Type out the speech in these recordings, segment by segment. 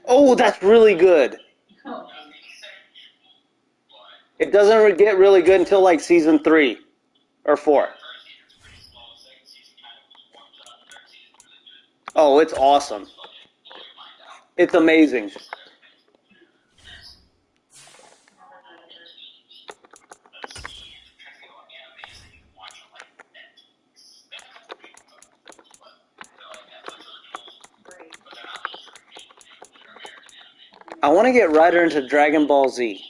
Oh, that's really good. It doesn't get really good until like season 3 or 4. Oh, it's awesome. It's amazing. I want to get right into Dragon Ball Z.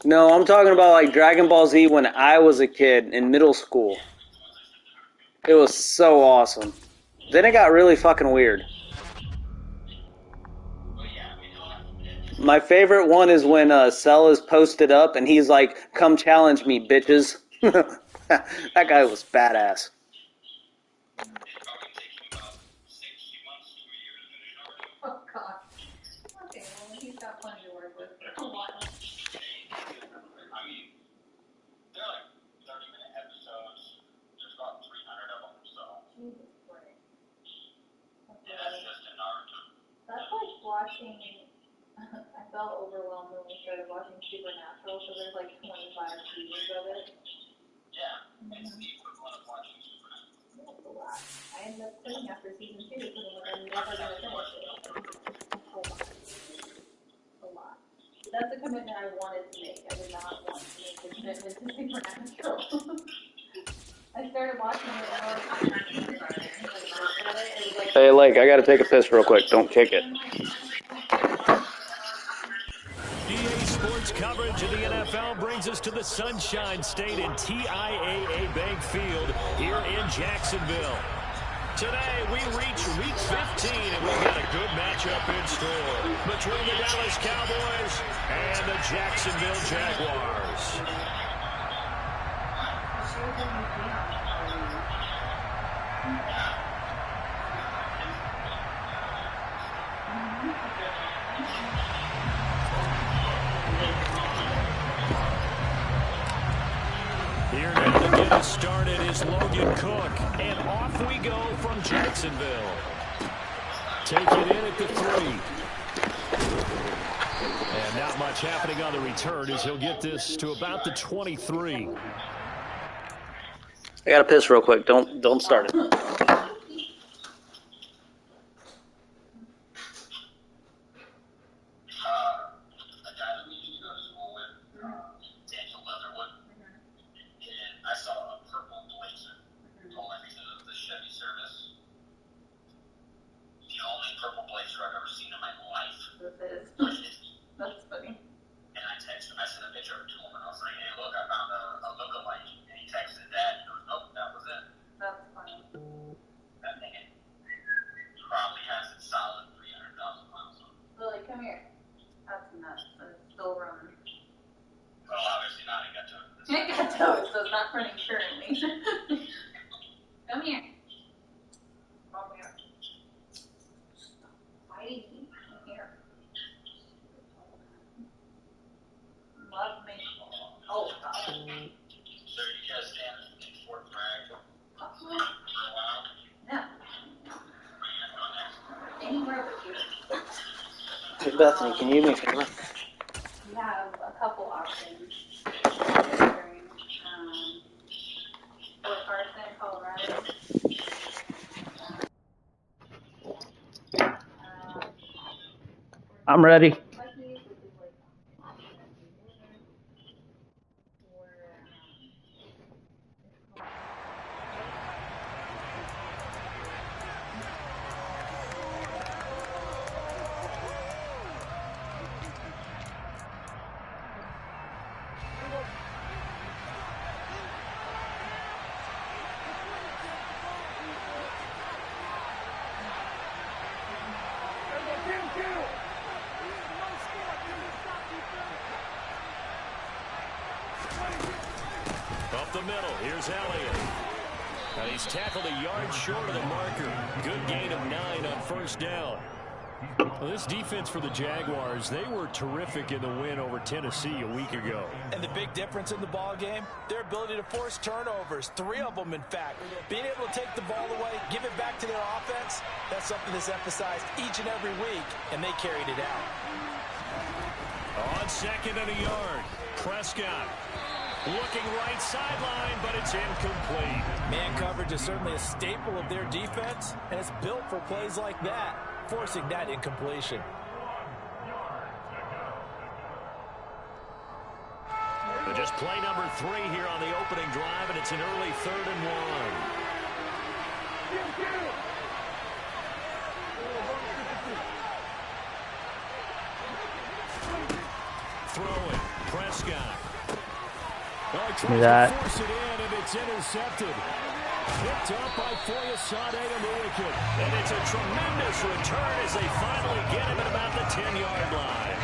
No, I'm talking about like Dragon Ball Z when I was a kid in middle school. It was so awesome. Then it got really fucking weird. My favorite one is when Cell is posted up and he's like, "Come challenge me, bitches." That guy was badass. Oh, God. Okay, well, he's got plenty to work with for a while. I mean, they're like 30-minute episodes. There's about 300 of them, so. Jesus Christ. Yeah, that's just in Naruto. That's like watching. I felt overwhelmed when we started watching Supernatural, so there's like 25 seasons of it. Yeah, it's the equivalent of watching Supernatural. That's a lot. I ended up quitting after season 2 because I'm never going to finish it. A lot. That's a commitment I wanted to make. I did not want to make the commitment to Supernatural. I started watching it and I was like, Hey, Lake, I gotta take a piss real quick. Don't kick it. EA Sports coverage of the NFL brings us to the Sunshine State in TIAA Bank Field here in Jacksonville. Today, we reach Week 15, and we've got a good matchup in store between the Dallas Cowboys and the Jacksonville Jaguars. Here now to get us started is Logan Cook, and off we go from Jacksonville. Take it in at the 3. And not much happening on the return as he'll get this to about the 23. I gotta piss real quick. Don't start it. that's funny. And I texted him, I sent a picture to him, and I was like, hey, look, I found a lookalike. And he texted that, and he goes, nope, that was it. That's funny. That thing probably has its solid 300,000 miles on it. Lily, come here. That's nuts. And it's still running. Well, obviously not. It got to it. It got towed, so it's not running currently. Come here. Come here. Stop fighting. Come here. Love me. Oh, God. So you guys stand in Fort Bragg for a while? No. Where you guys go next? Anywhere but here. Hey, Bethany, can you do me a favor? We have a couple options. Fort Carson, Colorado. I'm ready. Up the middle, here's Elliott. And he's tackled a yard short of the marker. Good gain of 9 on first down. Well, this defense for the Jaguars, they were terrific in the win over Tennessee a week ago. And the big difference in the ball game, their ability to force turnovers, 3 of them, in fact. Being able to don't take the ball away, give it back to their offense. That's something that's emphasized each and every week, and they carried it out. On 2nd and a yard, Prescott looking right sideline, but it's incomplete. Man coverage is certainly a staple of their defense, and it's built for plays like that, forcing that incompletion. But just play number 3 here on the opening drive, and it's an early 3rd and 1. Throwing, Prescott. Give me that. Force it in, and it's intercepted. Picked up by Foyesade on the wicket. And it's a tremendous return as they finally get him at about the 10-yard line.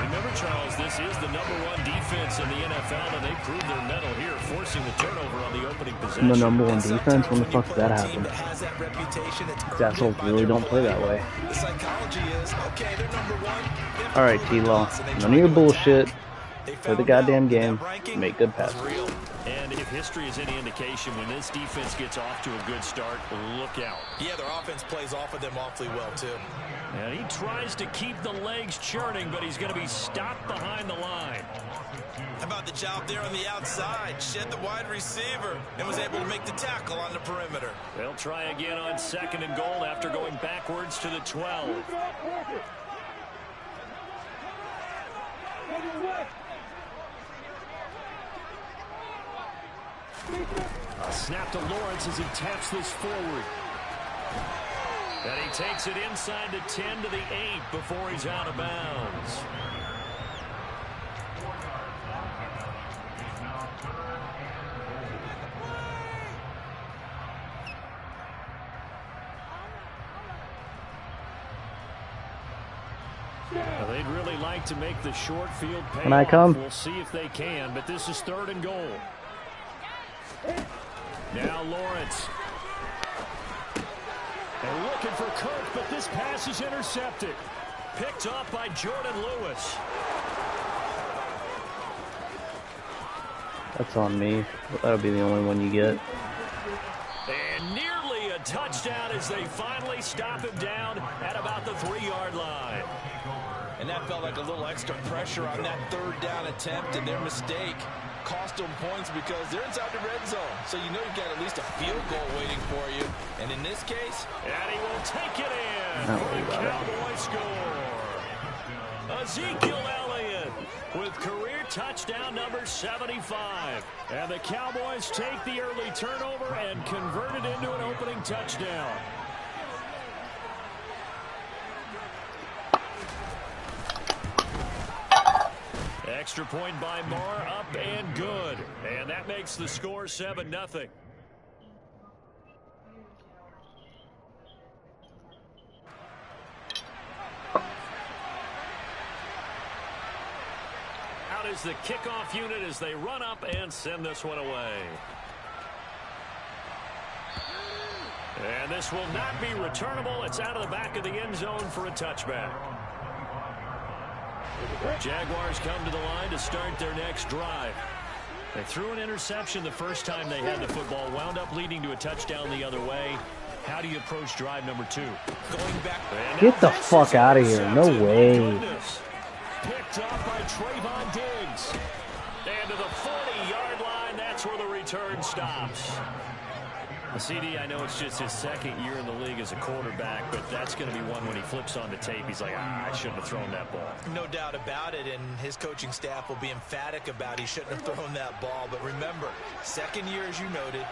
Remember, Charles, this is the #1 defense in the NFL, and they proved their mettle here, forcing the turnover on the opening possession. The #1 defense? When the fuck did that happen? Assholes really don't play that way. The psychology is, okay, they're #1. Alright, T-Law. None of your bullshit. Play the goddamn game. Make good passes. And if history is any indication, when this defense gets off to a good start, look out. Yeah, their offense plays off of them awfully well, too. And he tries to keep the legs churning, but he's going to be stopped behind the line. How about the job there on the outside? Shed the wide receiver and was able to make the tackle on the perimeter. They'll try again on 2nd and goal after going backwards to the 12. A snap to Lawrence as he taps this forward. And he takes it inside the 10 to the 8 before he's out of bounds. Well, they'd really like to make the short field pay. Can I come? We'll see if they can, but this is 3rd and goal. Now Lawrence. They're looking for Kirk, but this pass is intercepted. Picked up by Jordan Lewis. That's on me. That'll be the only one you get. And nearly a touchdown as they finally stop him down at about the 3-yard line. And that felt like a little extra pressure on that 3rd down attempt, and their mistake cost them points because they're inside the red zone. So you know you've got at least a field goal waiting for you. And in this case, and he will take it in Not for worried the about it. Cowboy score. Ezekiel Elliott with career touchdown number 75. And the Cowboys take the early turnover and convert it into an opening touchdown. Extra point by Marr, up and good. And that makes the score 7-0. Out is the kickoff unit as they run up and send this one away. And this will not be returnable. It's out of the back of the end zone for a touchback. Jaguars come to the line to start their next drive. They threw an interception the first time they had the football, wound up leading to a touchdown the other way. How do you approach drive number 2? going back. Get the fuck out of here. No way. Picked up by Trayvon Diggs. And to the 40-yard line, that's where the return stops. CD, I know it's just his 2nd year in the league as a quarterback, but that's going to be one when he flips on the tape. He's like, I shouldn't have thrown that ball. No doubt about it, and his coaching staff will be emphatic about he shouldn't have thrown that ball. But remember, 2nd year, as you noted,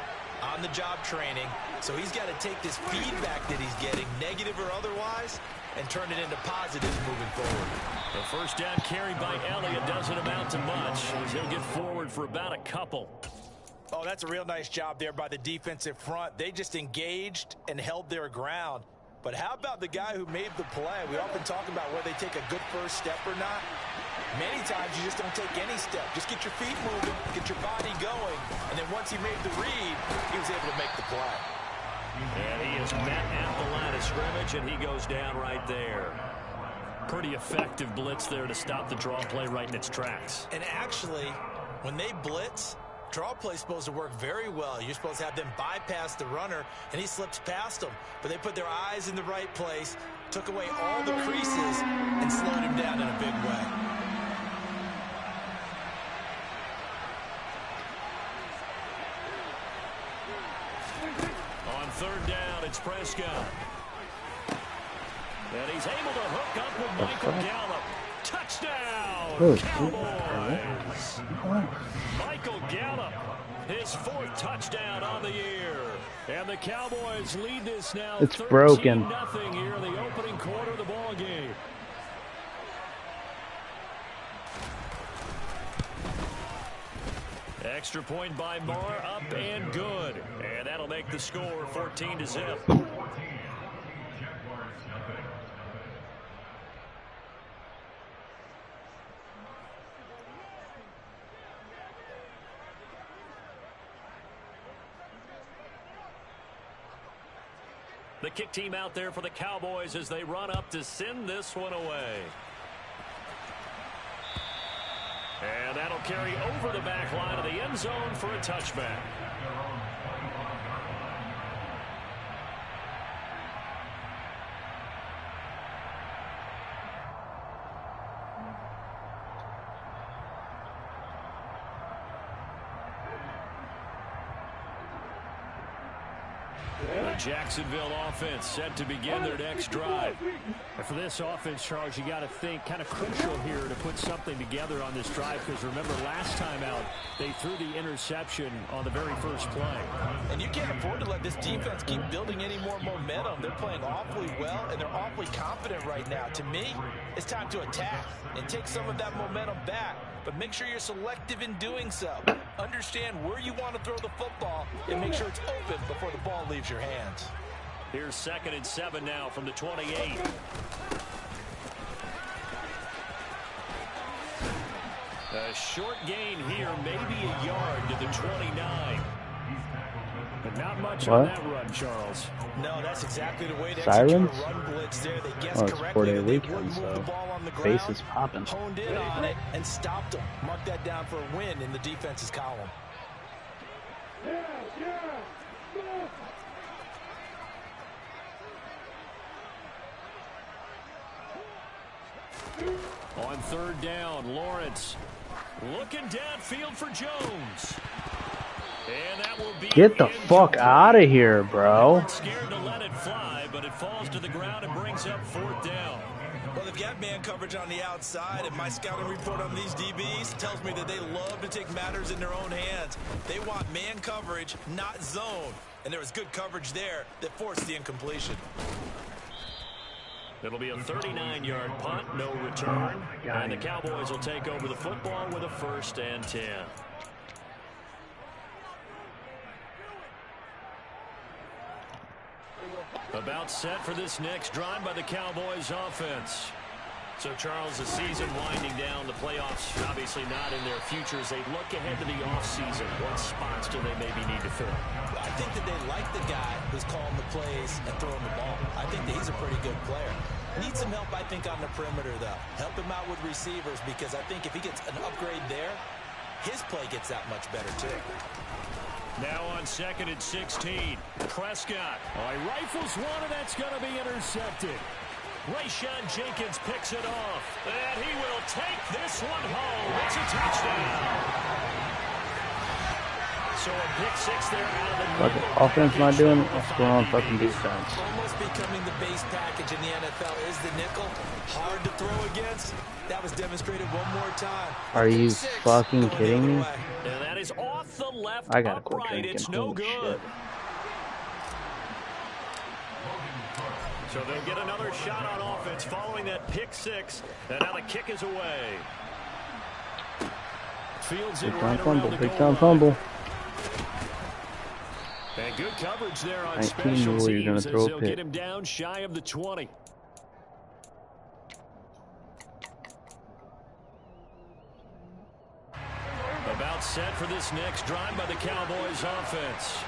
on-the-job training, so he's got to take this feedback that he's getting, negative or otherwise, and turn it into positives moving forward. The first down carry by Elliott doesn't amount to much, as he'll get forward for about a couple. Oh, that's a real nice job there by the defensive front. They just engaged and held their ground. But how about the guy who made the play? We often talk about whether they take a good first step or not. Many times you just don't take any step. Just get your feet moving, get your body going, and then once he made the read, he was able to make the play. And he is met at the line of scrimmage, and he goes down right there. Pretty effective blitz there to stop the draw play right in its tracks. And actually, when they blitz, draw play is supposed to work very well. You're supposed to have them bypass the runner, and he slips past them. But they put their eyes in the right place, took away all the creases, and slowed him down in a big way. On third down, it's Prescott. And he's able to hook up with Michael Gallup. Touchdown, Cowboys! Michael Gallup, his 4th touchdown on the year. And the Cowboys lead this now 13-0 here in the opening quarter of the ball game. Extra point by Marr, up and good. And that'll make the score 14-0. The kick team out there for the Cowboys as they run up to send this one away. And that'll carry over the back line of the end zone for a touchback. The Jacksonville offense set to begin their next drive. And for this offense, Charles, you got to think kind of crucial here to put something together on this drive, because remember last time out they threw the interception on the very first play. And you can't afford to let this defense keep building any more momentum. They're playing awfully well, and they're awfully confident right now. To me, it's time to attack and take some of that momentum back, but make sure you're selective in doing so. Understand where you want to throw the football and make sure it's open before the ball leaves your hands. Here's 2nd and 7 now from the 28. A short gain here, maybe a yard to the 29. But not much on that run, Charles. No, that's exactly the way to Sirens? execute a run blitz there. They guessed Oh, it's correctly 4-day that they weekend, wouldn't move so the ball on the face ground. is popping. Honed in on it and stopped them. Mark that down for a win in the defense's column. On third down, Lawrence looking downfield for Jones. And that will be Get the fuck out of here, bro. Scared to let it fly, but it falls to the ground and brings up 4th down. Well, they've got man coverage on the outside, and my scouting report on these DBs tells me that they love to take matters in their own hands. They want man coverage, not zone. And there was good coverage there that forced the incompletion. It'll be a 39-yard punt, no return. And the Cowboys will take over the football with a 1st and 10. About set for this next drive by the Cowboys offense. So, Charles, the season winding down, the playoffs obviously not in their future. As they look ahead to the offseason, what spots do they maybe need to fill? I think that they like the guy who's calling the plays and throwing the ball. I think that he's a pretty good player. Needs some help, I think, on the perimeter, though. Help him out with receivers, because I think if he gets an upgrade there, his play gets that much better, too. Now on 2nd and 16, Prescott. Oh, he rifles one, and that's going to be intercepted. Rayshawn Jenkins picks it off, and he will take this one home. It's a touchdown. So a pick 6 there out of the Fucking offense not doing it. What's going on fucking defense? Almost becoming the base package in the NFL is the nickel. Hard to throw against. That was demonstrated one more time. Are you fucking kidding me? And that is off the left I gotta quit upright. drinking. It's no Holy good. shit. So they'll get another shot on offense following that pick 6. And now the kick is away. Fields it Big right time around fumble. the Big goal time line. fumble. And good coverage there on 19 special rule, you're gonna teams as throw a they'll pick. get him down shy of the 20. About set for this next drive by the Cowboys offense.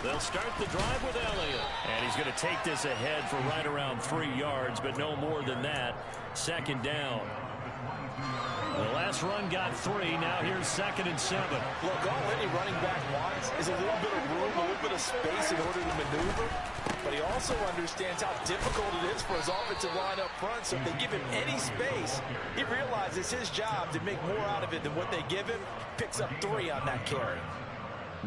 They'll start the drive with Elliott. And he's going to take this ahead for right around 3 yards, but no more than that. 2nd down. The last run got 3. Now here's 2nd and 7. Look, all any running back wants is a little bit of room, a little bit of space in order to maneuver. But he also understands how difficult it is for his offensive line up front. So if they give him any space, he realizes his job to make more out of it than what they give him. Picks up 3 on that carry.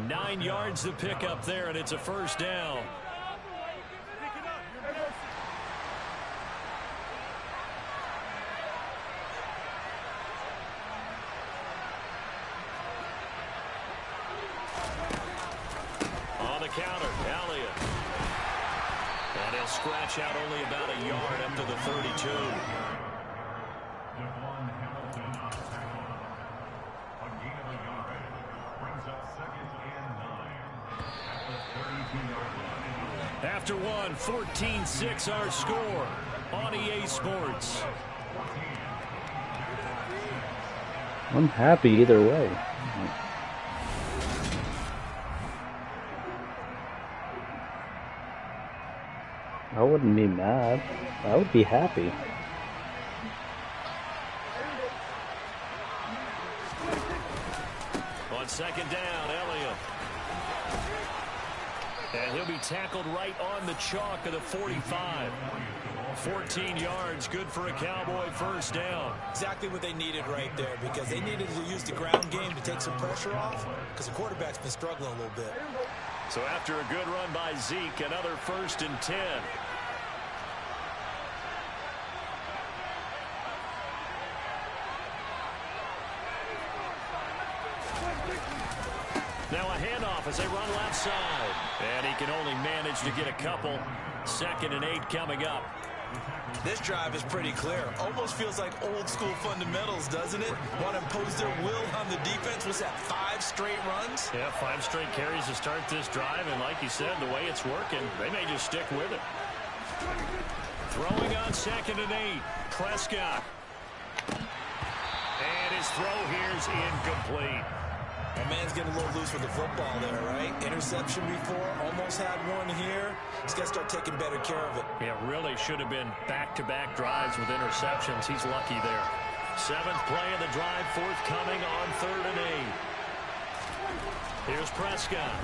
9 yards to pick up there, and it's a first down. On the counter, Elliott. And he'll scratch out only about a yard up to the 32. After one, 14-6 our score on EA Sports. I'm happy either way. I wouldn't be mad. I would be happy. On 2nd down, Elliott. And he'll be tackled right on the chalk of the 45. 14 yards, good for a Cowboy first down. Exactly what they needed right there, because they needed to use the ground game to take some pressure off, because the quarterback's been struggling a little bit. So after a good run by Zeke, another 1st and 10. Now a handoff as they run left side. And he can only manage to get a couple. 2nd and 8 coming up. This drive is pretty clear. Almost feels like old school fundamentals, doesn't it? Want to impose their will on the defense. Was that 5 straight runs? Yeah, 5 straight carries to start this drive. And like you said, the way it's working, they may just stick with it. Throwing on 2nd and 8. Prescott. And his throw here's incomplete. That man's getting a little loose with the football there, right? Interception before, almost had one here. He's got to start taking better care of it. Yeah, really should have been back-to-back drives with interceptions. He's lucky there. 7th play of the drive, forthcoming on 3rd and 8. Here's Prescott.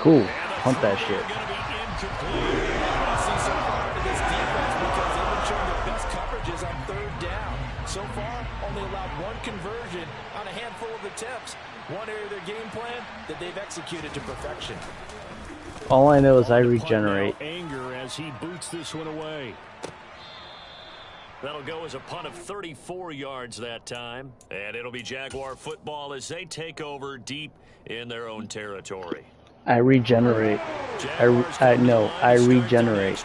Cool. Punt that shit. Going to be incomplete. I see so far into this defense because they've been showing their best coverages on 3rd down. So far, only allowed 1 conversion on a handful of attempts. One area of their game plan that they've executed to perfection. All I know is I regenerate. Anger as he boots this one away. That'll go as a punt of 34 yards that time. And it'll be Jaguar football as they take over deep in their own territory. I regenerate. I regenerate.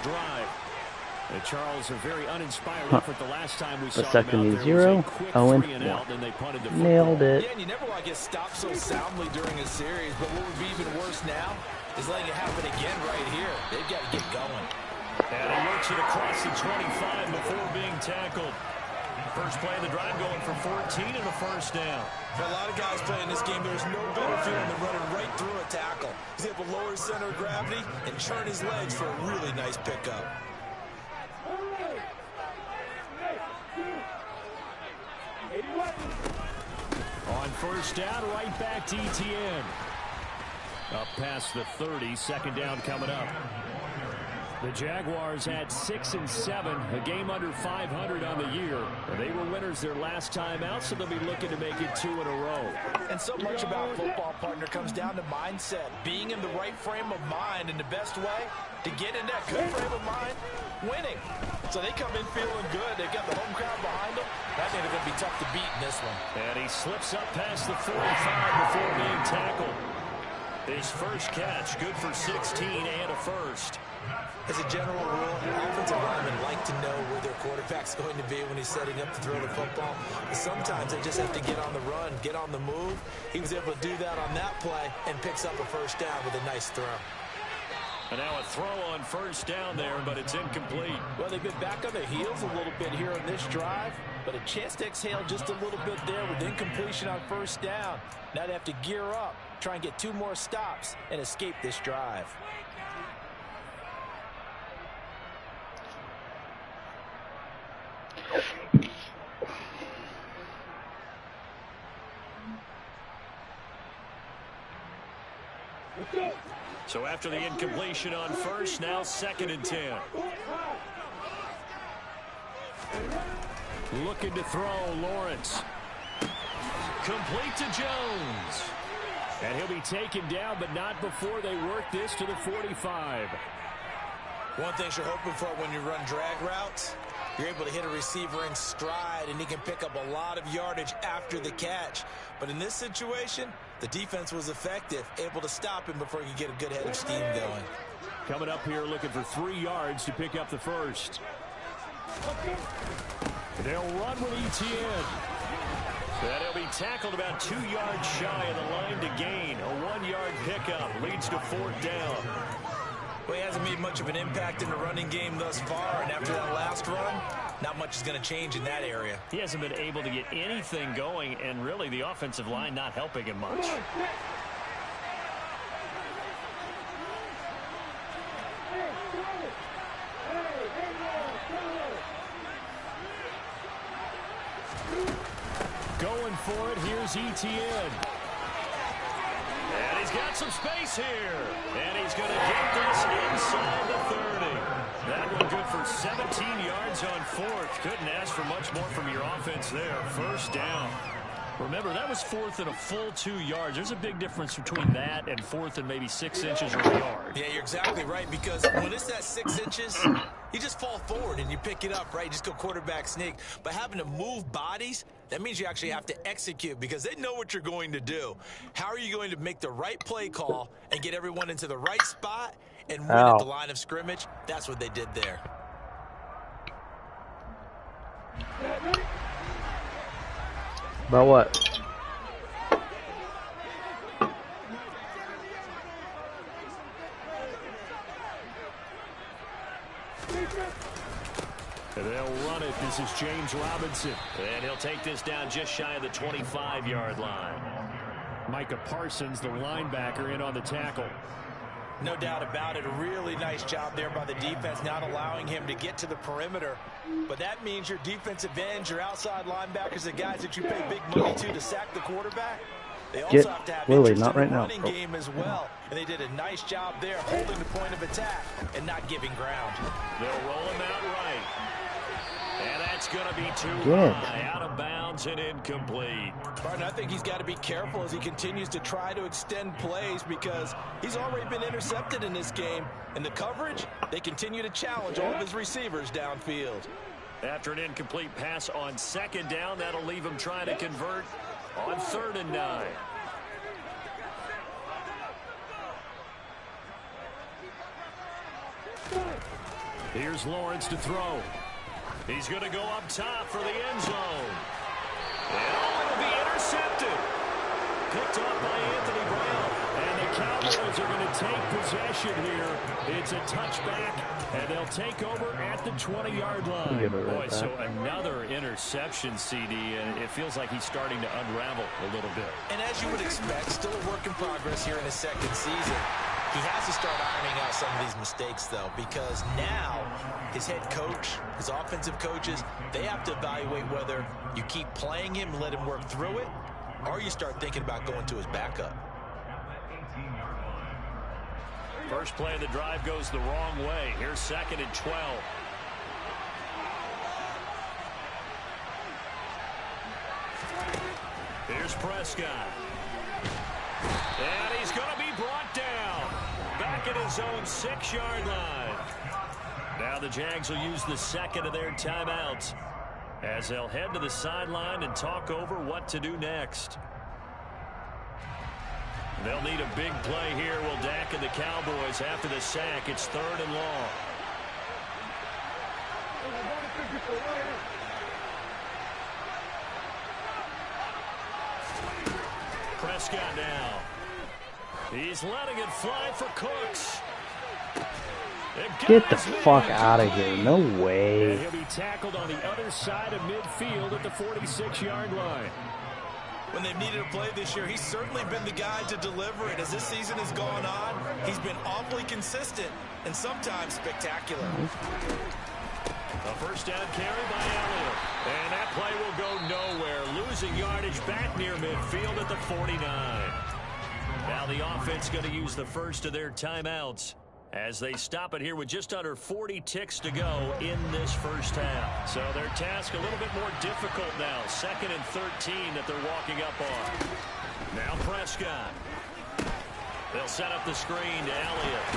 Charles, a very uninspired effort the last time we saw A 2nd and 0, 0-1. Nailed it. Yeah, and you never want to get stopped so soundly during a series, but what would be even worse now is letting it happen again right here. They've got to get going. And he works it across the 25 before being tackled. First play of the drive going for 14 and a first down. For a lot of guys playing this game, there's no better feeling than running right through a tackle. He's able to lower his center of gravity and churn his legs for a really nice pickup. On first down, right back to ETN. Up past the 30, 2nd down coming up. The Jaguars at 6 and 7, a game under 500 on the year. They were winners their last time out, so they'll be looking to make it 2 in a row. And so much about football, partner, comes down to mindset. Being in the right frame of mind, and the best way to get in that good frame of mind, winning. So they come in feeling good. They've got the home crowd behind them. I think they're going to be tough to beat in this one. And he slips up past the 45 before being tackled. His first catch, good for 16 and a first. As a general rule, offensive linemen like to know where their quarterback's going to be when he's setting up to throw the football. But sometimes they just have to get on the run, get on the move. He was able to do that on that play and picks up a first down with a nice throw. And now a throw on first down there, but it's incomplete. Well, they've been back on their heels a little bit here on this drive, but a chance to exhale just a little bit there with incompletion on first down. Now they have to gear up, try and get 2 more stops, and escape this drive. So after the incompletion on first, now 2nd and 10. Looking to throw, Lawrence. Complete to Jones. And he'll be taken down, but not before they work this to the 45. One thing you're hoping for when you run drag routes, you're able to hit a receiver in stride, and he can pick up a lot of yardage after the catch. But in this situation, the defense was effective, able to stop him before he could get a good head of steam going. Coming up here looking for 3 yards to pick up the first. They'll run with ETN. And he'll be tackled about 2 yards shy of the line to gain. A 1-yard pickup leads to 4th down. Well, he hasn't made much of an impact in the running game thus far, and after that last run, not much is going to change in that area. He hasn't been able to get anything going, and really the offensive line not helping him much. Going for it, here's ETN. And he's got some space here. And he's going to get this inside the 30. That one good for 17 yards on 4th. Couldn't ask for much more from your offense there. 1st down. Remember, that was 4th and a full 2 yards. There's a big difference between that and 4th and maybe 6 inches or a yard. Yeah, you're exactly right, because when it's that 6 inches, you just fall forward and you pick it up, right? You just go quarterback sneak. But having to move bodies, that means you actually have to execute, because they know what you're going to do. How are you going to make the right play call and get everyone into the right spot and win at the line of scrimmage? That's what they did there. About what? And they'll run it. This is James Robinson. And he'll take this down just shy of the 25-yard line. Micah Parsons, the linebacker, in on the tackle. No doubt about it. A really nice job there by the defense, not allowing him to get to the perimeter. But that means your defensive ends, your outside linebackers, the guys that you pay big money to sack the quarterback, they also have to have interest in the running game as well. And they did a nice job there holding the point of attack and not giving ground. They'll roll him out right. And that's going to be too high, out of bounds and incomplete. Martin, I think he's got to be careful as he continues to try to extend plays, because he's already been intercepted in this game. And the coverage, they continue to challenge all of his receivers downfield. After an incomplete pass on 2nd down, that'll leave him trying to convert on 3rd and 9. Here's Lawrence to throw. He's going to go up top for the end zone. And it'll be intercepted. Picked up by Anthony Brown. And the Cowgirls are going to take possession here. It's a touchback, and they'll take over at the 20-yard line. Boy, so another interception, CD, and it feels like he's starting to unravel a little bit. And as you would expect, still a work in progress here in his 2nd season. He has to start ironing out some of these mistakes, though, because now his head coach, his offensive coaches, they have to evaluate whether you keep playing him and let him work through it, or you start thinking about going to his backup. First play of the drive goes the wrong way. Here's 2nd and 12. Here's Prescott. And he's going to be brought down. Back at his own 6-yard line. Now the Jags will use the 2nd of their timeouts as they'll head to the sideline and talk over what to do next. They'll need a big play here, will Dak and the Cowboys after the sack. It's 3rd and long. Prescott now. He's letting it fly for Cooks. Get the fuck out of here. No way. And he'll be tackled on the other side of midfield at the 46-yard line. When they've needed a play this year, he's certainly been the guy to deliver it. As this season has gone on, he's been awfully consistent and sometimes spectacular. A first down carry by Elliott. And that play will go nowhere. Losing yardage back near midfield at the 49. Now the offense going to use the first of their timeouts as they stop it here with just under 40 ticks to go in this first half. So their task a little bit more difficult now. 2nd and 13 that they're walking up on. Now Prescott. They'll set up the screen to Elliott.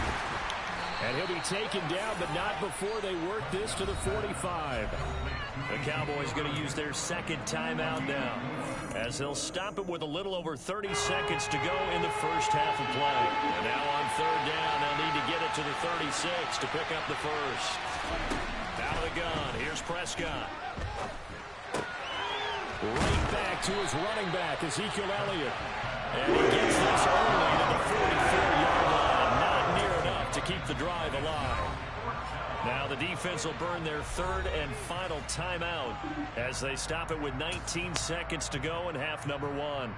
And he'll be taken down, but not before they work this to the 45. The Cowboys going to use their 2nd timeout now, as they'll stop it with a little over 30 seconds to go in the first half of play. And now on 3rd down, they'll need to get it to the 36 to pick up the first. Out of the gun, here's Prescott. Right back to his running back, Ezekiel Elliott. And he gets this early to the 44-yard line. Not near enough to keep the drive alive. Now the defense will burn their 3rd and final timeout as they stop it with 19 seconds to go in half number 1.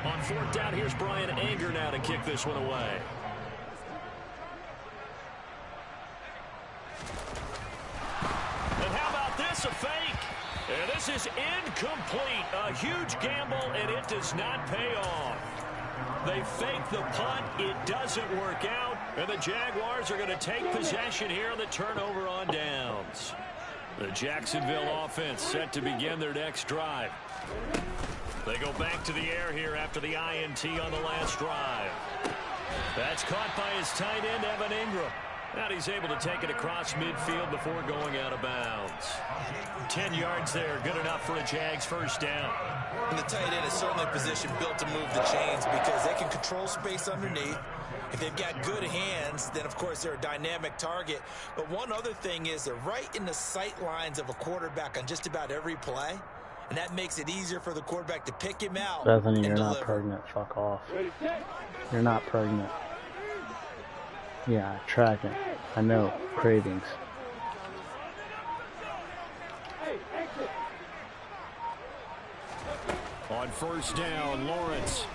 On 4th down, here's Brian Anger now to kick this one away. And how about this, a fake? And this is incomplete. A huge gamble, and it does not pay off. They fake the punt. It doesn't work out, and the Jaguars are going to take possession here on the turnover on downs. The Jacksonville offense set to begin their next drive. They go back to the air here after the INT on the last drive. That's caught by his tight end, Evan Ingram. And he's able to take it across midfield before going out of bounds. 10 yards there, good enough for a Jags first down. And the tight end is certainly a position built to move the chains because they can control space underneath. If they've got good hands, then, of course, they're a dynamic target. But one other thing is they're right in the sight lines of a quarterback on just about every play. And that makes it easier for the quarterback to pick him out. Bethany, you're deliver. not pregnant. Fuck off. You're not pregnant. Yeah, tracking. I know. Cravings. On 1st down, Lawrence.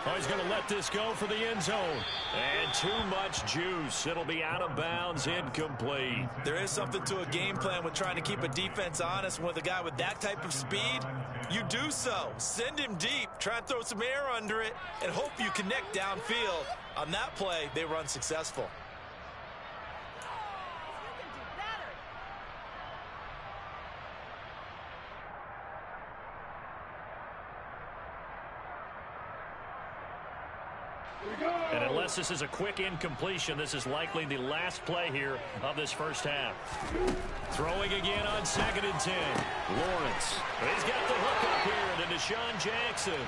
Oh, he's going to let this go for the end zone. And too much juice. It'll be out of bounds, incomplete. There is something to a game plan with trying to keep a defense honest. With a guy with that type of speed, you do so. Send him deep, try and throw some air under it, and hope you connect downfield. On that play, they were unsuccessful. And unless this is a quick incompletion, this is likely the last play here of this first half. Throwing again on 2nd and 10. Lawrence. He's got the hook up here to Deshaun Jackson.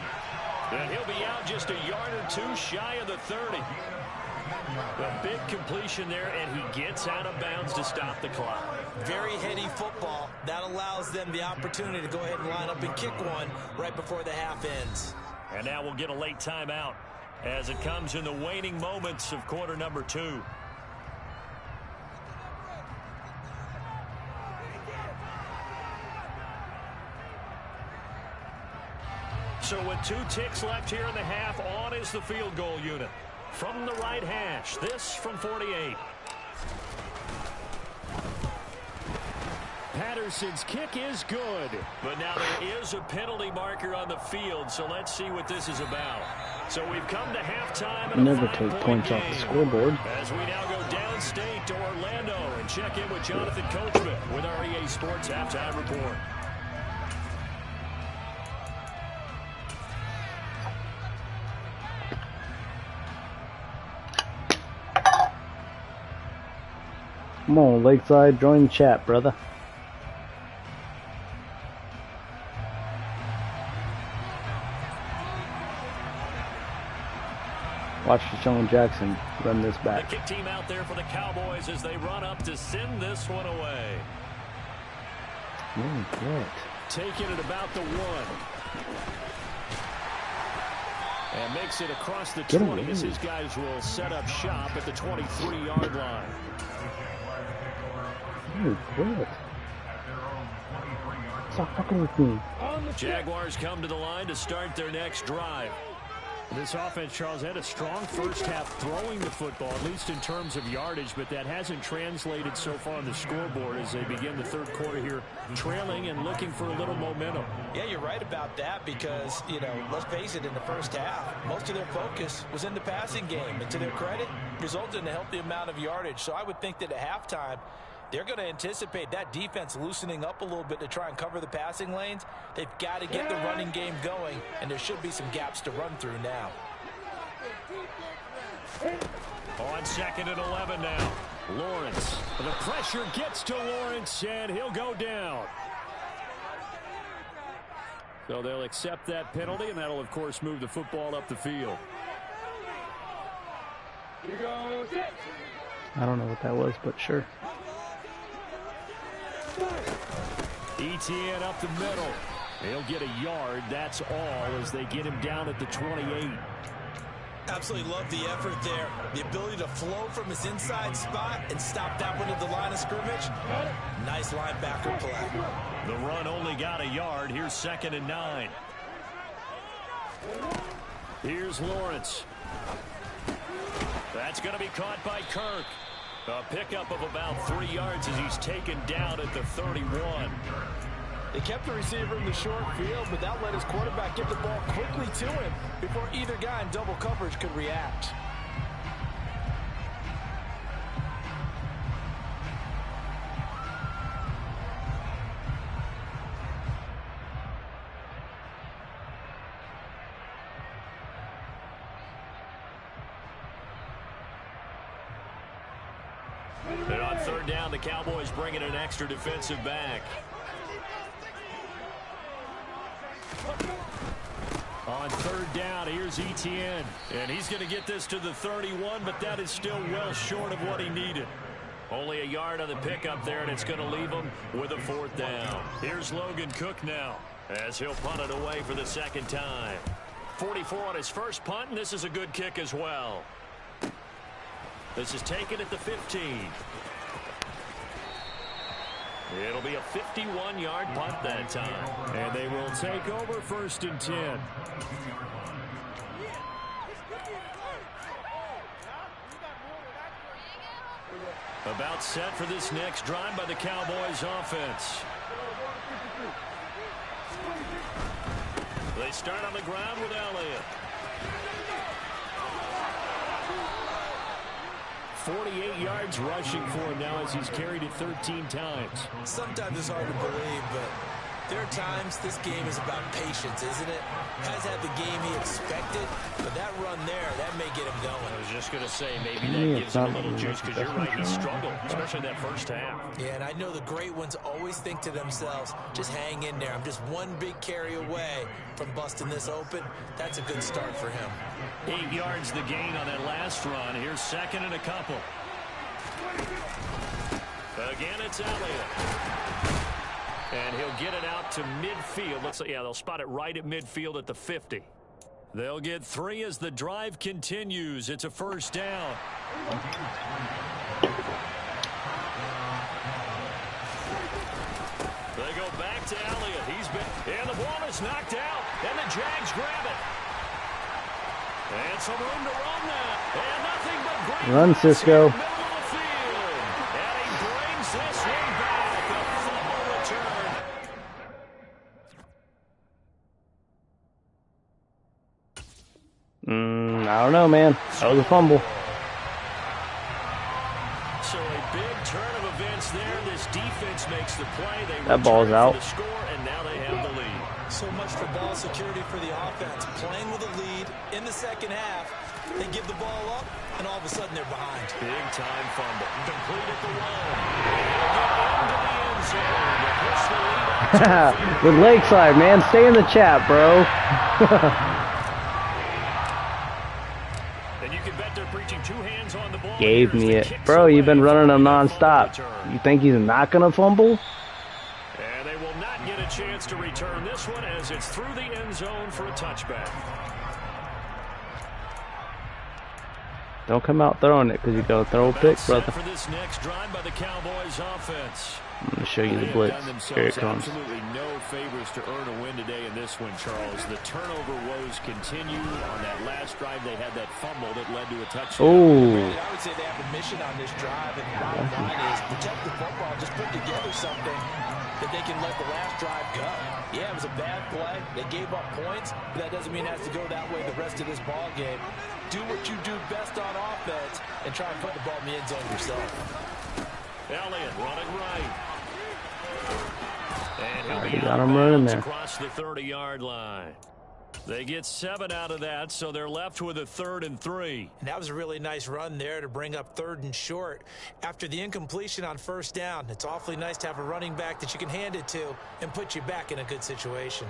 And he'll be out just a yard or two shy of the 30. A big completion there, and he gets out of bounds to stop the clock. Very heady football. That allows them the opportunity to go ahead and line up and kick one right before the half ends. And now we'll get a late timeout as it comes in the waning moments of quarter number 2. So with 2 ticks left here in the half, on is the field goal unit. From the right hash, this from 48. Patterson's kick is good. But now there is a penalty marker on the field, so let's see what this is about. So we've come to halftime. Never take points off the scoreboard. As we now go downstate to Orlando and check in with Jonathan Coachman with our EA Sports Halftime Report. Come on, Lakeside, join the chat, brother. Watch Deshaun Jackson run this back. The kick team out there for the Cowboys as they run up to send this one away. Oh, good. Taking it about the 1. And makes it across the 20 as his guys will set up shop at the 23-yard line. Oh, good. Stop fucking with me. Jaguars come to the line to start their next drive. This offense, Charles, had a strong first half throwing the football, at least in terms of yardage, but that hasn't translated so far on the scoreboard as they begin the third quarter here, trailing and looking for a little momentum. Yeah, you're right about that because, you know, let's face it, in the first half, most of their focus was in the passing game. And to their credit, resulted in a healthy amount of yardage. So I would think that at halftime, they're going to anticipate that defense loosening up a little bit to try and cover the passing lanes. They've got to get the running game going, and there should be some gaps to run through now. On 2nd and 11 now. Lawrence. The pressure gets to Lawrence, and he'll go down. So they'll accept that penalty, and that'll, of course, move the football up the field. I don't know what that was, but sure. ETN up the middle. He'll get a yard. That's all as they get him down at the 28. Absolutely love the effort there. The ability to flow from his inside spot and stop that one at the line of scrimmage. Nice linebacker play. The run only got a yard. Here's 2nd and 9. Here's Lawrence. That's going to be caught by Kirk. A pickup of about 3 yards as he's taken down at the 31. They kept the receiver in the short field, but that let his quarterback get the ball quickly to him before either guy in double coverage could react. And on 3rd down, the Cowboys bring in an extra defensive back. On 3rd down, here's ETN. And he's going to get this to the 31, but that is still well short of what he needed. Only a yard on the pickup there, and it's going to leave him with a 4th down. Here's Logan Cook now as he'll punt it away for the 2nd time. 44 on his first punt, and this is a good kick as well. This is taken at the 15. It'll be a 51-yard punt that time. And they will take over 1st and 10. About set for this next drive by the Cowboys offense. They start on the ground with Elliott. 48 yards rushing for him now as he's carried it 13 times. Sometimes it's hard to believe, but there are times this game is about patience, isn't it? Has had the game he expected, but that run there, that may get him going. I was just going to say, maybe that gives him a little juice because you're right, he struggled, especially that first half. Yeah, and I know the great ones always think to themselves, just hang in there. I'm just one big carry away from busting this open. That's a good start for him. 8 yards the gain on that last run. Here's 2nd and a couple. Again, it's Elliott. And he'll get it out to midfield. Looks like, yeah, they'll spot it right at midfield at the 50. They'll get 3 as the drive continues. It's a 1st down. They go back to Elliott. And the ball is knocked out. And the Jags grab it. And some room to run now. And nothing but great run, Cisco. And he brings this one back. A fumble return. I don't know, man. That was a fumble. So a big turn of events there. This defense makes the play. That ball's out. The score, and now they have the lead. So much for ball security for the offense. Playing with a lead in the second half. They give the ball up, and all of a sudden they're behind. Big time fumble. Complete at the line. He'll get into the end zone to push the lead out to the field. With Lakeside, man. Stay in the chat, bro. And you can bet they're preaching 2 hands on the ball. Gave me it. Bro, you've been running him nonstop. You think he's not going to fumble? And they will not get a chance to return this one as it's through the end zone for a touchback. Don't come out throwing it because you gotta throw a pick, brother. For this next drive by the Cowboys offense. I'm gonna show you the blitz. Here it comes. Absolutely no favors to earn a win today in this one, Charles. The turnover woes continue. On that last drive, they had that fumble that led to a touchdown. Oh. I would say they have a mission on this drive, and the bottom line is protect the football. Just put together something that they can let the last drive go. Yeah, it was a bad play. They gave up points, but that doesn't mean it has to go that way the rest of this ball game. Do what you do best on offense and try and put the ball in the end zone yourself. Elliott running right. And Already got him running there. Across the 30-yard line. They get 7 out of that, so they're left with a 3rd and 3. And that was a really nice run there to bring up 3rd and short. After the incompletion on 1st down, it's awfully nice to have a running back that you can hand it to and put you back in a good situation.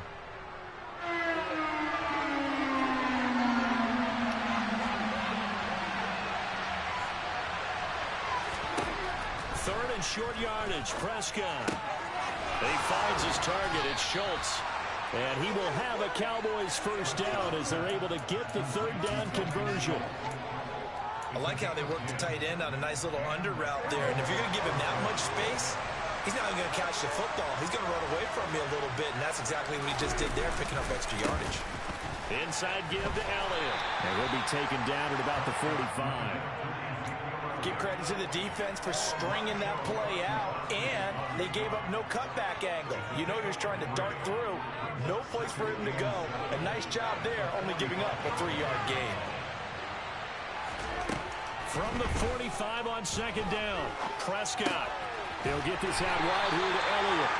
Third and short yardage, Prescott. He finds his target, it's Schultz. And he will have a Cowboys 1st down as they're able to get the 3rd down conversion. I like how they work the tight end on a nice little under route there. And if you're going to give him that much space, he's not going to catch the football. He's going to run away from me a little bit, and that's exactly what he just did there, picking up extra yardage. Inside give to Elliott. And he'll be taken down at about the 45. Give credit to the defense for stringing that play out, and they gave up no cutback angle. You know he was trying to dart through. No place for him to go. A nice job there, only giving up a 3-yard gain. From the 45 on 2nd down, Prescott. He'll get this out wide here to Elliott.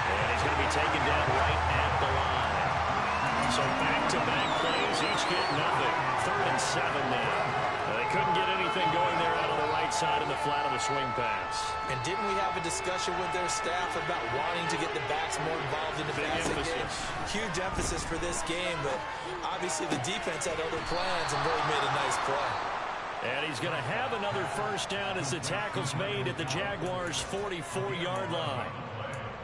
And he's going to be taken down right at the line. So back-to-back plays, each get nothing. 3rd and 7 now. They couldn't get anything going there out on the right side in the flat of the swing pass. And didn't we have a discussion with their staff about wanting to get the backs more involved in the passing game? Huge emphasis for this game, but obviously the defense had other plans and really made a nice play. And he's going to have another 1st down as the tackle's made at the Jaguars' 44-yard line.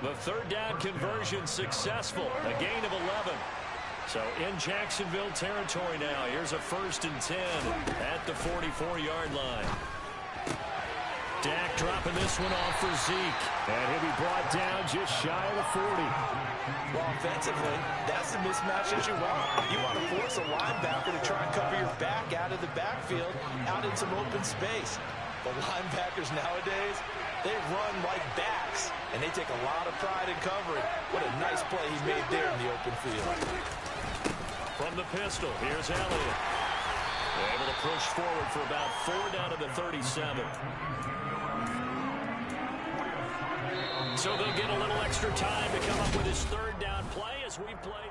The 3rd down conversion successful, a gain of 11. So in Jacksonville territory now. Here's a 1st and 10 at the 44-yard line. Dak dropping this one off for Zeke. And he'll be brought down just shy of the 40. Well, offensively, that's the mismatch that you want. You want to force a linebacker to try and cover your back out of the backfield, out in some open space. The linebackers nowadays, they run like backs, and they take a lot of pride in covering. What a nice play he made there in the open field. From the pistol, here's Elliott. They're able to push forward for about 4 down to the 37. So they'll get a little extra time to come up with his 3rd down play as we play.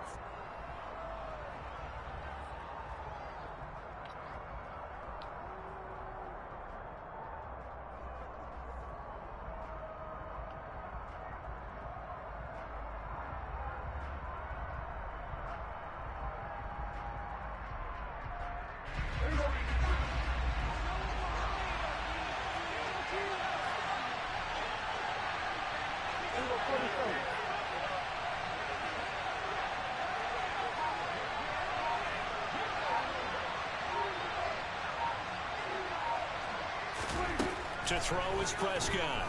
To throw is Prescott.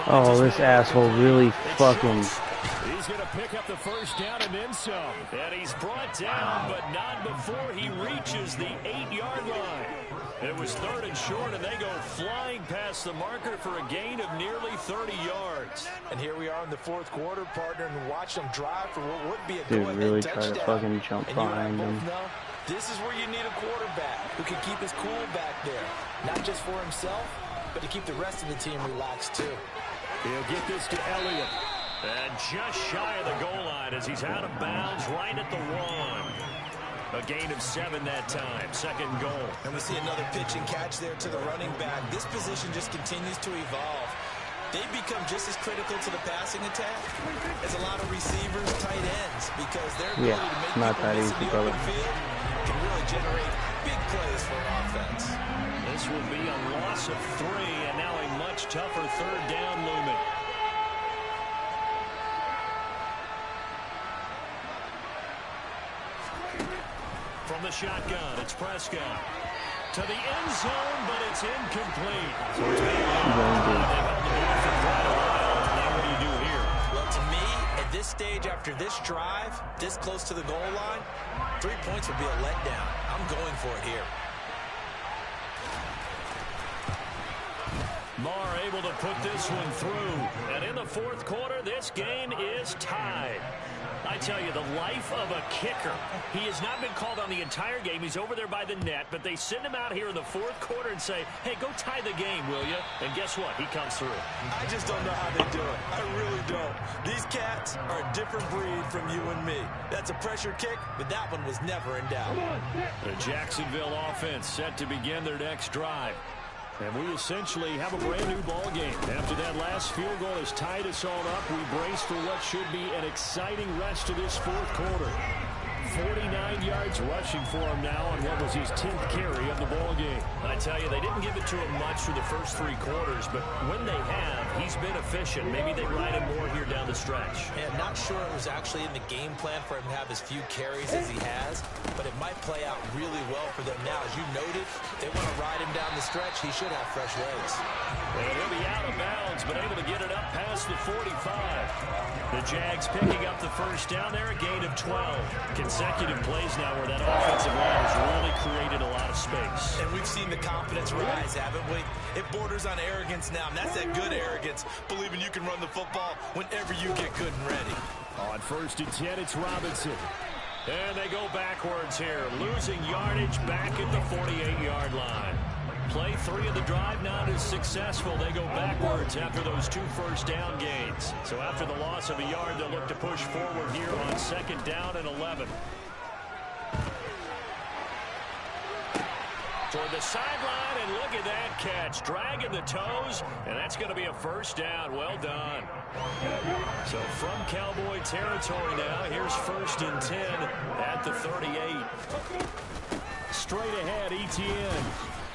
Oh, this asshole really fucking... He's going to pick up the 1st down and then some. And he's brought down, but not before he reaches the 8-yard line. It was 3rd and short, and they go flying past the marker for a gain of nearly 30 yards. And here we are in the 4th quarter, partner, and watch them drive for what would be a Dude, really touchdown. try to fucking jump behind him. This is where you need a quarterback who can keep his cool back there. Not just for himself, but to keep the rest of the team relaxed too. He'll get this to Elliott. And just shy of the goal line as he's out of bounds right at the 1. A gain of 7 that time. 2nd goal. And we see another pitch and catch there to the running back. This position just continues to evolve. They become just as critical to the passing attack as a lot of receivers, tight ends, because they're ability to make people miss in the open field can really generate big plays for an offense. This will be a loss of 3, and now a much tougher 3rd down looming. From the the shotgun. It's Prescott. To the end zone, but it's incomplete. So it's been they've held the ball for quite a while. Now what do you do here? Well, to me, at this stage, after this drive, this close to the goal line, 3 points would be a letdown. I'm going for it here. Marr able to put this one through. And in the fourth quarter, this game is tied. I tell you, the life of a kicker. He has not been called on the entire game. He's over there by the net, but they send him out here in the fourth quarter and say, hey, go tie the game, will you? And guess what? He comes through. I just don't know how they do it. I really don't. These cats are a different breed from you and me. That's a pressure kick, but that one was never in doubt. The Jacksonville offense set to begin their next drive. And we essentially have a brand-new ball game. After that last field goal has tied us all up, we brace for what should be an exciting rest of this fourth quarter. 49 yards rushing for him now on what was his 10th carry of the ball game. I tell you, they didn't give it to him much through the first 3 quarters, but when they have, he's been efficient. Maybe they ride him more here down the stretch. And not sure it was actually in the game plan for him to have as few carries as he has, but it might play out really well for them now. As you noted, they want to ride him down the stretch. He should have fresh legs. Well, he'll be out of bounds, but able to get it up past the 45. The Jags picking up the first down there, a gain of 12. Consecutive plays now where that offensive line has really created a lot of space. And we've seen the confidence rise, haven't we? It borders on arrogance now, and that's that good arrogance, believing you can run the football whenever you get good and ready. On 1st and 10, it's Robinson. And they go backwards here, losing yardage back at the 48-yard line. Play 3 of the drive not as successful. They go backwards after those 2 first down gains. So after the loss of a yard, they'll look to push forward here on 2nd down and 11. Toward the sideline, and look at that catch. Dragging the toes, and that's going to be a first down. Well done. So from Cowboy territory now, here's 1st and 10 at the 38. Straight ahead, Etienne.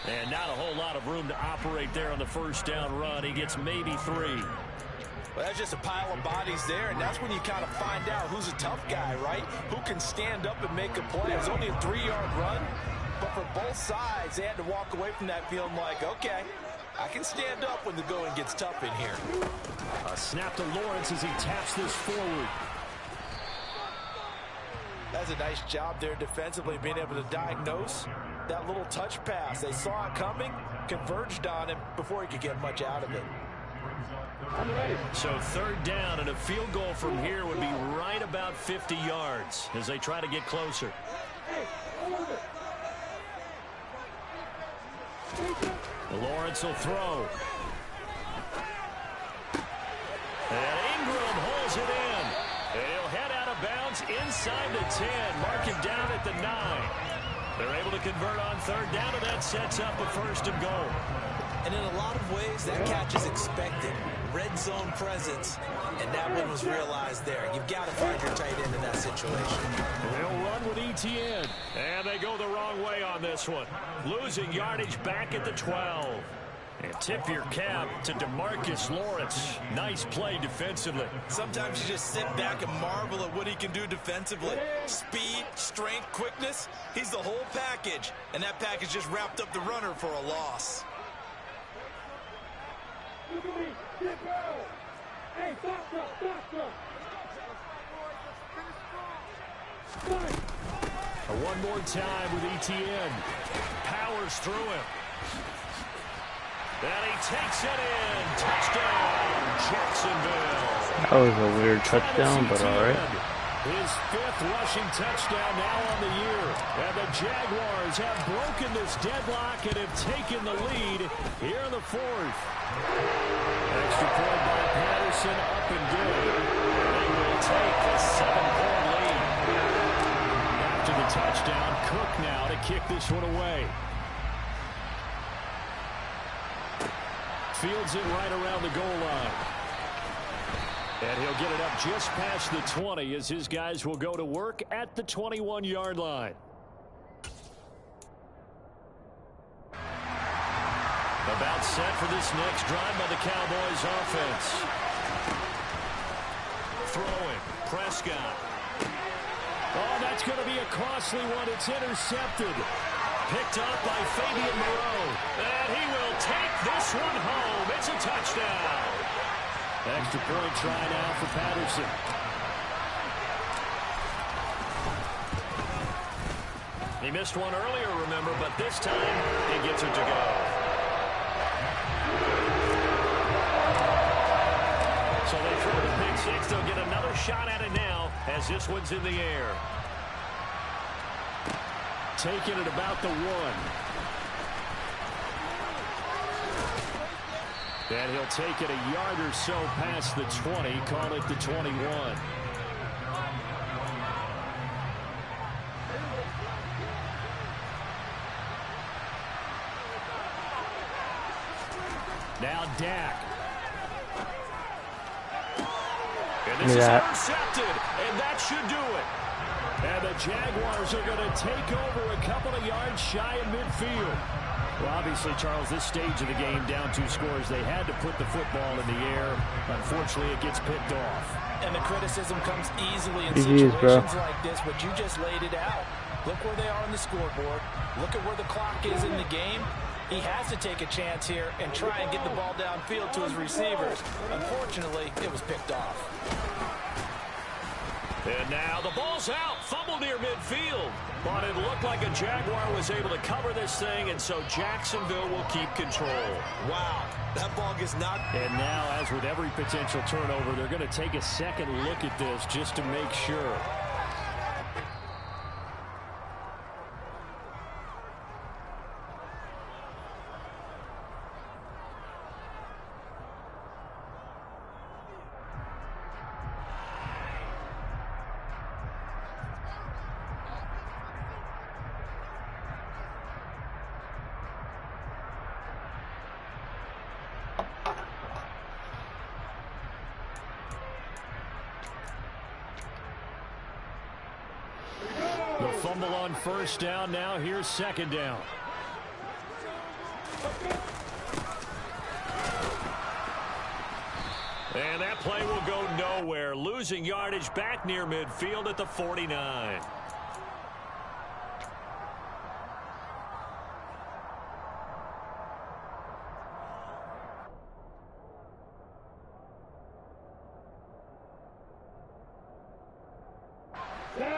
And not a whole lot of room to operate there on the first down run. He gets maybe 3. Well, that's just a pile of bodies there, and that's when you kind of find out who's a tough guy, right? Who can stand up and make a play. It was only a 3-yard run, but for both sides, they had to walk away from that feeling like, okay, I can stand up when the going gets tough in here. A snap to Lawrence as he taps this forward. That's a nice job there defensively, being able to diagnose that little touch pass. They saw it coming, converged on him before he could get much out of it. So 3rd down, and a field goal from here would be right about 50 yards as they try to get closer. Lawrence will throw. And Ingram holds it in. And he'll head out of bounds inside the 10. Mark him down at the 9. They're able to convert on 3rd down, and that sets up a 1st and goal. And in a lot of ways, that catch is expected. Red zone presence, and that one was realized there. You've got to find your tight end in that situation. They'll run with Etienne, and they go the wrong way on this one. Losing yardage back at the 12. And tip your cap to DeMarcus Lawrence. Nice play defensively. Sometimes you just sit back and marvel at what he can do defensively. Speed, strength, quickness. He's the whole package. And that package just wrapped up the runner for a loss. One more time with Etienne. Powers through him. And he takes it in. Touchdown, Jacksonville. That was a weird touchdown, but all right. His 5th rushing touchdown now on the year. And the Jaguars have broken this deadlock and have taken the lead here in the 4th. Extra point by Patterson, up and good. They will take a 7-point lead. After the touchdown, Cook now to kick this one away. Fields it right around the goal line. And he'll get it up just past the 20 as his guys will go to work at the 21-yard line. About set for this next drive by the Cowboys offense. Throwing, Prescott. Oh, that's going to be a costly one. It's intercepted. Picked up by Fabian Moreau. And he will take this one home. It's a touchdown. Extra point try now for Patterson. He missed one earlier, remember, but this time he gets it to go. So they throw the pick six. They'll get another shot at it now as this one's in the air. Taking it about the 1. And he'll take it a yard or so past the 20, call it the 21. Now Dak. And this is intercepted, and that should do it. And the Jaguars are going to take over a couple of yards shy of midfield. Well, obviously, Charles, this stage of the game, down 2 scores, they had to put the football in the air. Unfortunately, it gets picked off. And the criticism comes easily in situations like this, but you just laid it out. Look where they are on the scoreboard. Look at where the clock is in the game. He has to take a chance here and try and get the ball downfield to his receivers. Unfortunately, it was picked off. And now the ball's out. Fumble near midfield. But it looked like a Jaguar was able to cover this thing, and so Jacksonville will keep control. Wow, that ball gets knocked. And now, as with every potential turnover, they're going to take a second look at this just to make sure. The fumble on first down. Now here's second down. And that play will go nowhere. Losing yardage back near midfield at the 49.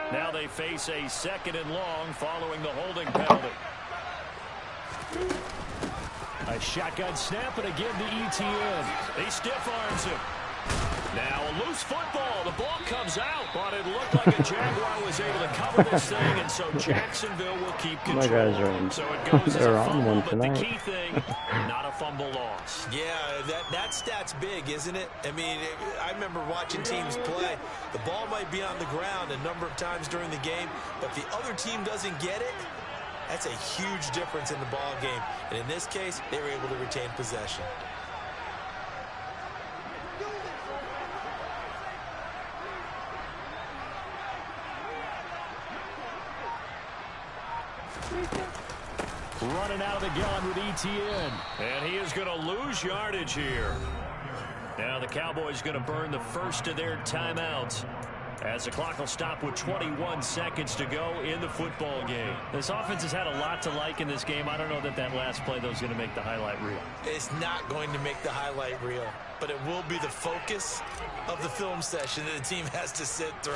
Now they face a 2nd and long following the holding penalty. A shotgun snap, and again to ETN. He stiff arms him. Now a loose football. The ball comes out, but it looked like a Jaguar was able to cover this thing, and so Jacksonville will keep control. My guys are in. So it goes as a fumble, but tonight. the key thing, not a fumble loss. Yeah, that stat's big, isn't it? I mean, I remember watching teams play. The ball might be on the ground a number of times during the game, but if the other team doesn't get it, that's a huge difference in the ball game. And in this case, they were able to retain possession. Running out of the gun with ETN. And he is going to lose yardage here. Now the Cowboys going to burn the first of their timeouts, as the clock will stop with 21 seconds to go in the football game. This offense has had a lot to like in this game. I don't know that last play, though, is going to make the highlight reel. It's not going to make the highlight reel, but it will be the focus of the film session that the team has to sit through.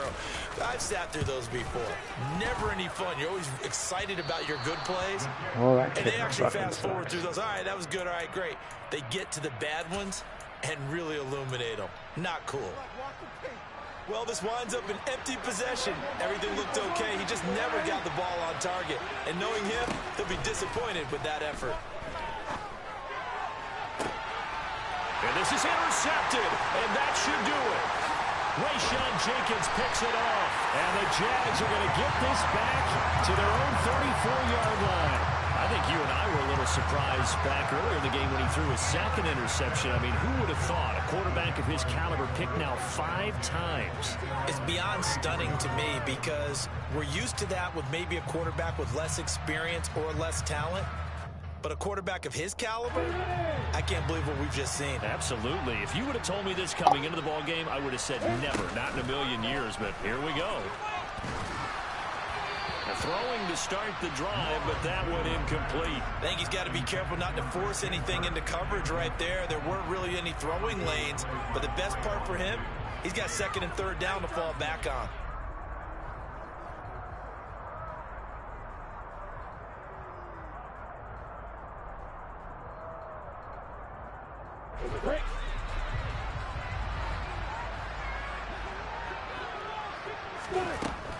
I've sat through those before. Never any fun. You're always excited about your good plays, and they actually fast forward through those. All right, that was good. All right, great. They get to the bad ones and really illuminate them. Not cool. Well, this winds up an empty possession. Everything looked okay. He just never got the ball on target. And knowing him, he'll be disappointed with that effort. And this is intercepted, and that should do it. Rayshon Jenkins picks it off, and the Jags are going to get this back to their own 34-yard line. I think you and I were a little surprised back earlier in the game when he threw his second interception. I mean, who would have thought a quarterback of his caliber picked now 5 times? It's beyond stunning to me because we're used to that with maybe a quarterback with less experience or less talent. But a quarterback of his caliber, I can't believe what we've just seen. Absolutely. If you would have told me this coming into the ball game, I would have said never, not in a million years. But here we go. Throwing to start the drive, but that one incomplete. I think he's got to be careful not to force anything into coverage right there. There weren't really any throwing lanes, but the best part for him, he's got second and third down to fall back on.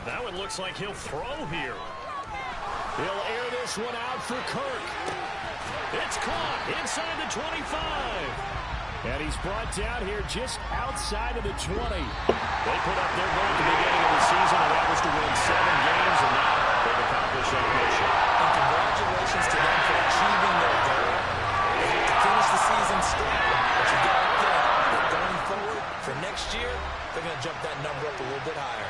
That one looks like he'll throw here. He'll air this one out for Kirk. It's caught inside the 25. And he's brought down here just outside of the 20. They put up their goal at the beginning of the season, and that was to win 7 games, and now they've accomplished that mission. And congratulations to them for achieving their goal. They have to finish the season strong, but you got to think that going forward for next year, they're going to jump that number up a little bit higher.